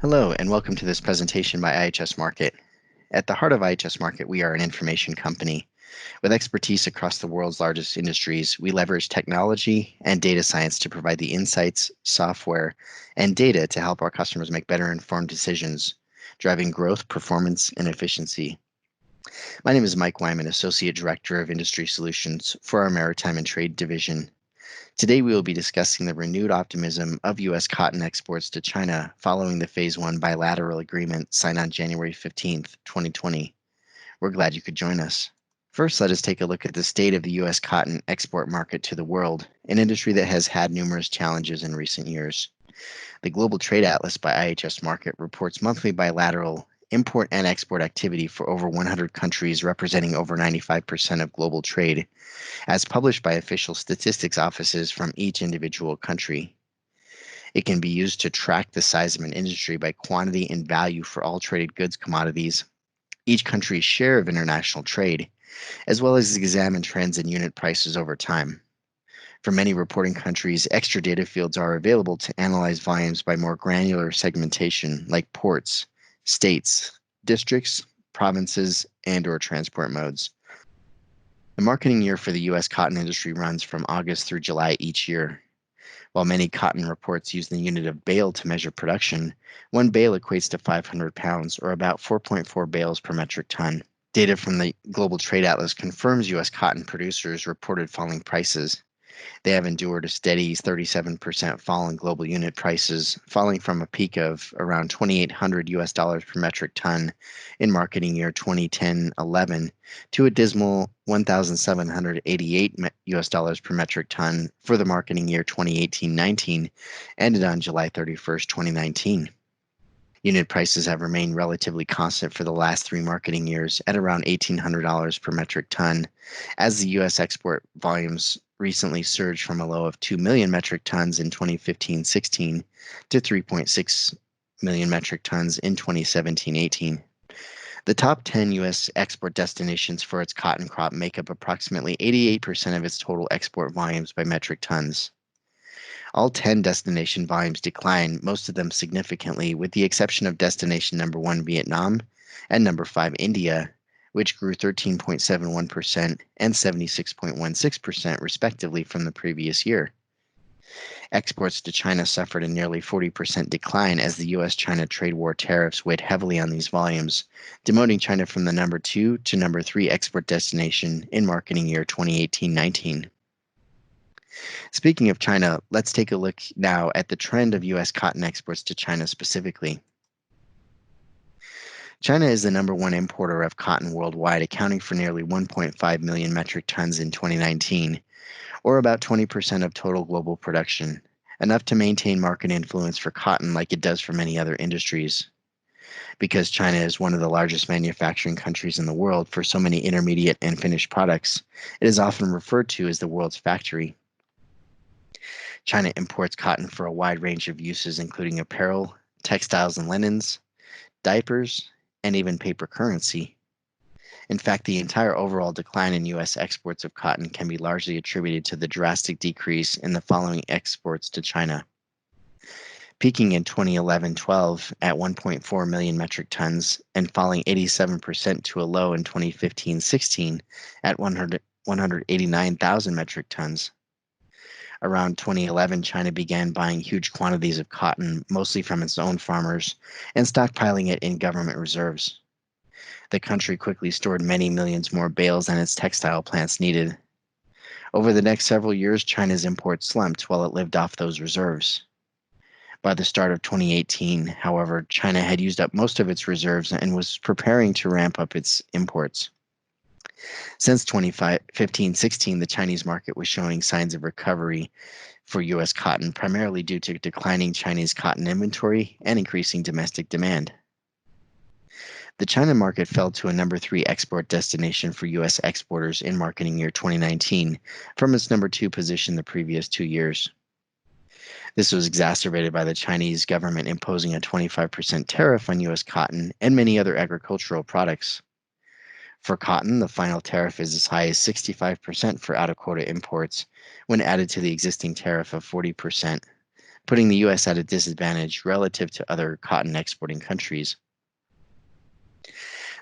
Hello, and welcome to this presentation by IHS Markit. At the heart of IHS Markit, we are an information company. With expertise across the world's largest industries, we leverage technology and data science to provide the insights, software, and data to help our customers make better informed decisions, driving growth, performance, and efficiency. My name is Mike Wyman, Associate Director of Industry Solutions for our Maritime and Trade Division. Today, we will be discussing the renewed optimism of U.S. cotton exports to China following the Phase 1 bilateral agreement signed on January 15th, 2020. We're glad you could join us. First, let us take a look at the state of the U.S. cotton export market to the world, an industry that has had numerous challenges in recent years. The Global Trade Atlas by IHS Markit reports monthly bilateral import and export activity for over 100 countries, representing over 95% of global trade, as published by official statistics offices from each individual country. It can be used to track the size of an industry by quantity and value for all traded goods commodities, each country's share of international trade, as well as examine trends in unit prices over time. For many reporting countries, extra data fields are available to analyze volumes by more granular segmentation, like ports, states, districts, provinces, and/or transport modes. The marketing year for the U.S. cotton industry runs from August through July each year. While many cotton reports use the unit of bale to measure production, one bale equates to 500 pounds, or about 4.4 bales per metric ton. Data from the Global Trade Atlas confirms U.S. cotton producers reported falling prices. They have endured a steady 37% fall in global unit prices, falling from a peak of around 2,800 US dollars per metric ton in marketing year 2010-11 to a dismal 1,788 US dollars per metric ton for the marketing year 2018-19, ended on July 31st, 2019. Unit prices have remained relatively constant for the last three marketing years at around $1,800 per metric ton, as the U.S. export volumes recently surged from a low of 2 million metric tons in 2015-16 to 3.6 million metric tons in 2017-18. The top 10 U.S. export destinations for its cotton crop make up approximately 88% of its total export volumes by metric tons. All 10 destination volumes decline, most of them significantly, with the exception of destination number 1, Vietnam, and number 5, India, which grew 13.71% and 76.16% respectively from the previous year. Exports to China suffered a nearly 40% decline as the U.S.-China trade war tariffs weighed heavily on these volumes, demoting China from the number 2 to number 3 export destination in marketing year 2018-19. Speaking of China, let's take a look now at the trend of U.S. cotton exports to China specifically. China is the number 1 importer of cotton worldwide, accounting for nearly 1.5 million metric tons in 2019, or about 20% of total global production, enough to maintain market influence for cotton like it does for many other industries. Because China is one of the largest manufacturing countries in the world for so many intermediate and finished products, it is often referred to as the world's factory. China imports cotton for a wide range of uses, including apparel, textiles and linens, diapers, and even paper currency. In fact, the entire overall decline in U.S. exports of cotton can be largely attributed to the drastic decrease in the following exports to China. Peaking in 2011-12 at 1.4 million metric tons and falling 87% to a low in 2015-16 at 189,000 metric tons. Around 2011, China began buying huge quantities of cotton, mostly from its own farmers, and stockpiling it in government reserves. The country quickly stored many millions more bales than its textile plants needed. Over the next several years, China's imports slumped while it lived off those reserves. By the start of 2018, however, China had used up most of its reserves and was preparing to ramp up its imports. Since 2015-16, the Chinese market was showing signs of recovery for U.S. cotton, primarily due to declining Chinese cotton inventory and increasing domestic demand. The China market fell to a number 3 export destination for U.S. exporters in marketing year 2019 from its number 2 position the previous 2 years. This was exacerbated by the Chinese government imposing a 25% tariff on U.S. cotton and many other agricultural products. For cotton, the final tariff is as high as 65% for out-of-quota imports when added to the existing tariff of 40%, putting the U.S. at a disadvantage relative to other cotton exporting countries.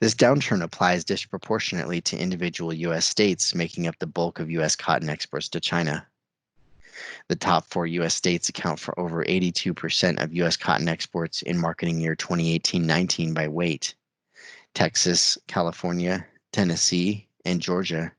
This downturn applies disproportionately to individual U.S. states, making up the bulk of U.S. cotton exports to China. The top 4 U.S. states account for over 82% of U.S. cotton exports in marketing year 2018-19 by weight. Texas, California, Tennessee, and Georgia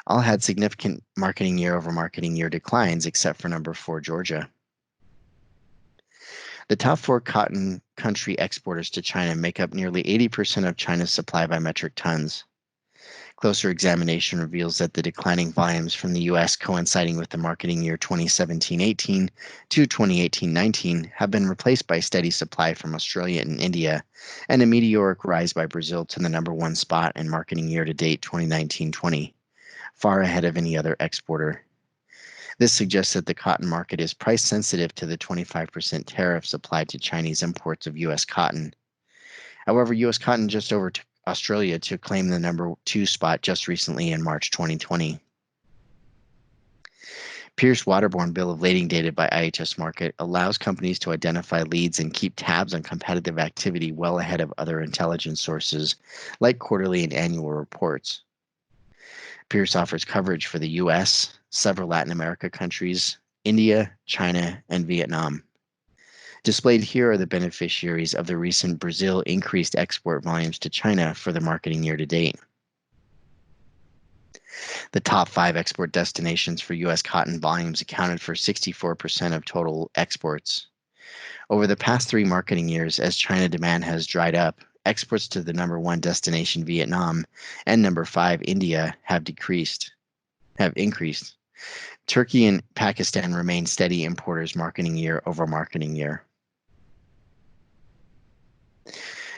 all had significant marketing year over marketing year declines, except for number 4, Georgia. The top 4 cotton country exporters to China make up nearly 80% of China's supply by metric tons. Closer examination reveals that the declining volumes from the U.S. coinciding with the marketing year 2017-18 to 2018-19 have been replaced by steady supply from Australia and India, and a meteoric rise by Brazil to the number 1 spot in marketing year to date 2019-20, far ahead of any other exporter. This suggests that the cotton market is price sensitive to the 25% tariffs applied to Chinese imports of U.S. cotton. However, U.S. cotton just over Australia to claim the number 2 spot just recently in March 2020. Pierce Waterborne Bill of Lading data by IHS Markit allows companies to identify leads and keep tabs on competitive activity well ahead of other intelligence sources like quarterly and annual reports. Pierce offers coverage for the US, several Latin America countries, India, China, and Vietnam. Displayed here are the beneficiaries of the recent Brazil increased export volumes to China for the marketing year to date. The top 5 export destinations for U.S. cotton volumes accounted for 64% of total exports. Over the past 3 marketing years, as China demand has dried up, exports to the number 1 destination, Vietnam, and number 5, India, have increased. Turkey and Pakistan remain steady importers marketing year over marketing year.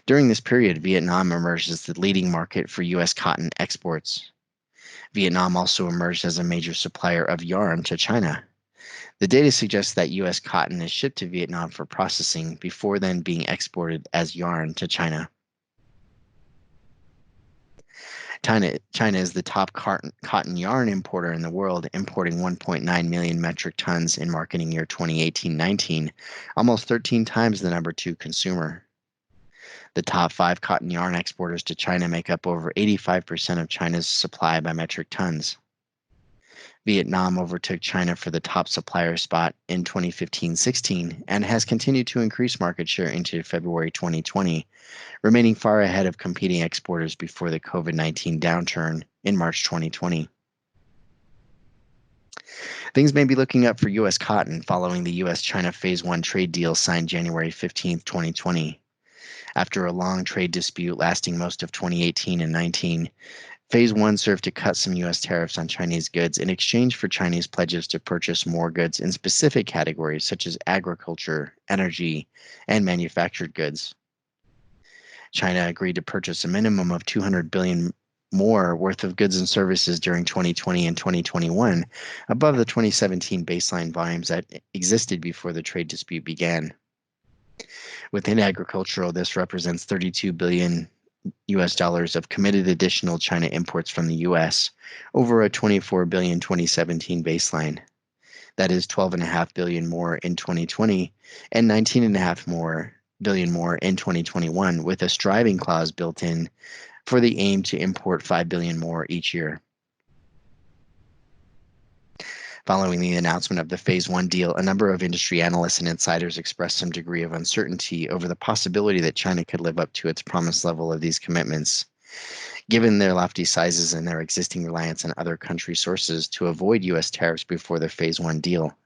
During this period, Vietnam emerged as the leading market for U.S. cotton exports. Vietnam also emerged as a major supplier of yarn to China. The data suggests that U.S. cotton is shipped to Vietnam for processing before then being exported as yarn to China. China is the top cotton yarn importer in the world, importing 1.9 million metric tons in marketing year 2018-19, almost 13 times the number 2 consumer. The top 5 cotton yarn exporters to China make up over 85% of China's supply by metric tons. Vietnam overtook China for the top supplier spot in 2015-16 and has continued to increase market share into February 2020, remaining far ahead of competing exporters before the COVID-19 downturn in March 2020. Things may be looking up for U.S. cotton following the U.S.-China Phase 1 trade deal signed January 15, 2020. After a long trade dispute lasting most of 2018 and 19, Phase 1 served to cut some U.S. tariffs on Chinese goods in exchange for Chinese pledges to purchase more goods in specific categories such as agriculture, energy, and manufactured goods. China agreed to purchase a minimum of $200 billion more worth of goods and services during 2020 and 2021, above the 2017 baseline volumes that existed before the trade dispute began. Within agricultural, this represents $32 billion US dollars of committed additional China imports from the US over a $24 billion 2017 baseline. That is $12.5 billion more in 2020 and $19.5 billion more in 2021, with a striving clause built in for the aim to import $5 billion more each year. Following the announcement of the Phase 1 deal, a number of industry analysts and insiders expressed some degree of uncertainty over the possibility that China could live up to its promised level of these commitments, given their lofty sizes and their existing reliance on other country sources to avoid U.S. tariffs before the Phase 1 deal.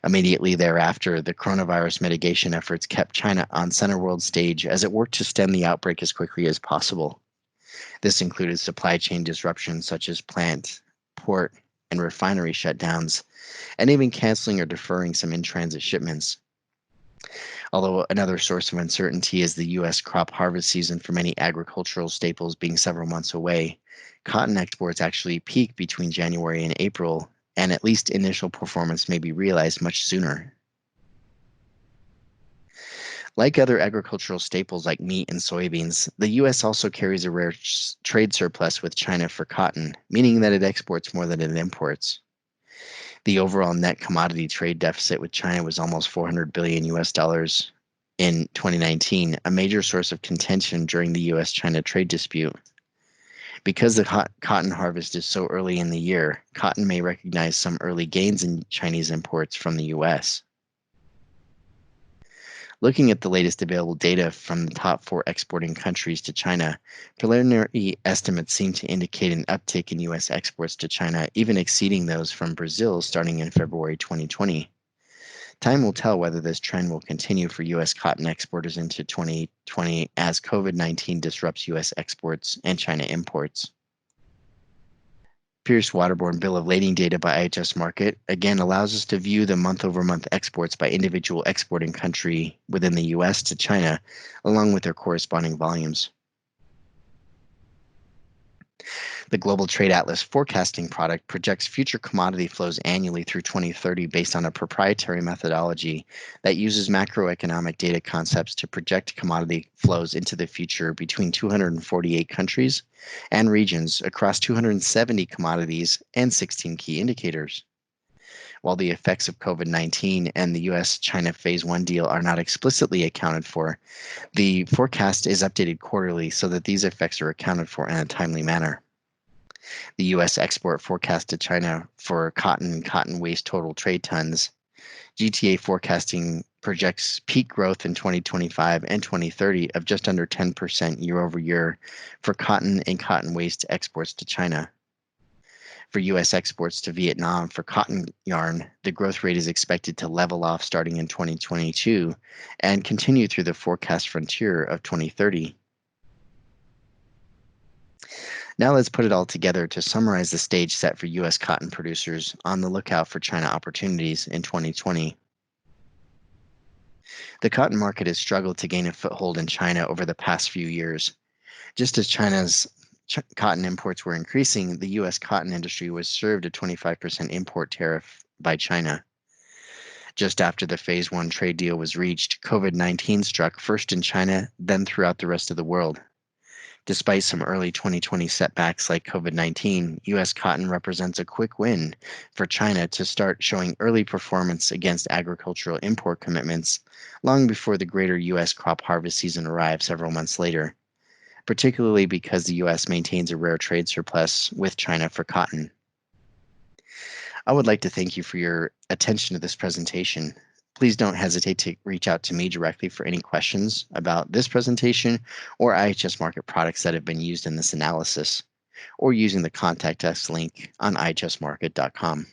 Immediately thereafter, the coronavirus mitigation efforts kept China on center world stage as it worked to stem the outbreak as quickly as possible. This included supply chain disruptions such as plant, port, and refinery shutdowns, and even canceling or deferring some in-transit shipments. Although another source of uncertainty is the U.S. crop harvest season for many agricultural staples being several months away, cotton exports actually peak between January and April, and at least initial performance may be realized much sooner. Like other agricultural staples like meat and soybeans, the U.S. also carries a rare trade surplus with China for cotton, meaning that it exports more than it imports. The overall net commodity trade deficit with China was almost 400 billion US dollars in 2019, a major source of contention during the US-China trade dispute. Because the cotton harvest is so early in the year, cotton may recognize some early gains in Chinese imports from the US. Looking at the latest available data from the top 4 exporting countries to China, preliminary estimates seem to indicate an uptick in US exports to China, even exceeding those from Brazil starting in February 2020. Time will tell whether this trend will continue for US cotton exporters into 2020 as COVID-19 disrupts US exports and China imports. Pierce Waterborne Bill of Lading data by IHS Markit again allows us to view the month-over-month exports by individual exporting country within the US to China, along with their corresponding volumes. The Global Trade Atlas forecasting product projects future commodity flows annually through 2030 based on a proprietary methodology that uses macroeconomic data concepts to project commodity flows into the future between 248 countries and regions across 270 commodities and 16 key indicators. While the effects of COVID-19 and the US-China Phase 1 deal are not explicitly accounted for, the forecast is updated quarterly so that these effects are accounted for in a timely manner. The U.S. export forecast to China for cotton and cotton waste total trade tons. GTA forecasting projects peak growth in 2025 and 2030 of just under 10% year over year for cotton and cotton waste exports to China. For U.S. exports to Vietnam for cotton yarn, the growth rate is expected to level off starting in 2022 and continue through the forecast frontier of 2030. Now let's put it all together to summarize the stage set for U.S. cotton producers on the lookout for China opportunities in 2020. The cotton market has struggled to gain a foothold in China over the past few years. Just as China's cotton imports were increasing, the U.S. cotton industry was served a 25% import tariff by China. Just after the Phase 1 trade deal was reached, COVID-19 struck first in China, then throughout the rest of the world. Despite some early 2020 setbacks like COVID-19, U.S. cotton represents a quick win for China to start showing early performance against agricultural import commitments long before the greater U.S. crop harvest season arrives several months later, particularly because the U.S. maintains a rare trade surplus with China for cotton. I would like to thank you for your attention to this presentation. Please don't hesitate to reach out to me directly for any questions about this presentation or IHS Markit products that have been used in this analysis, or using the contact us link on ihsmarkit.com.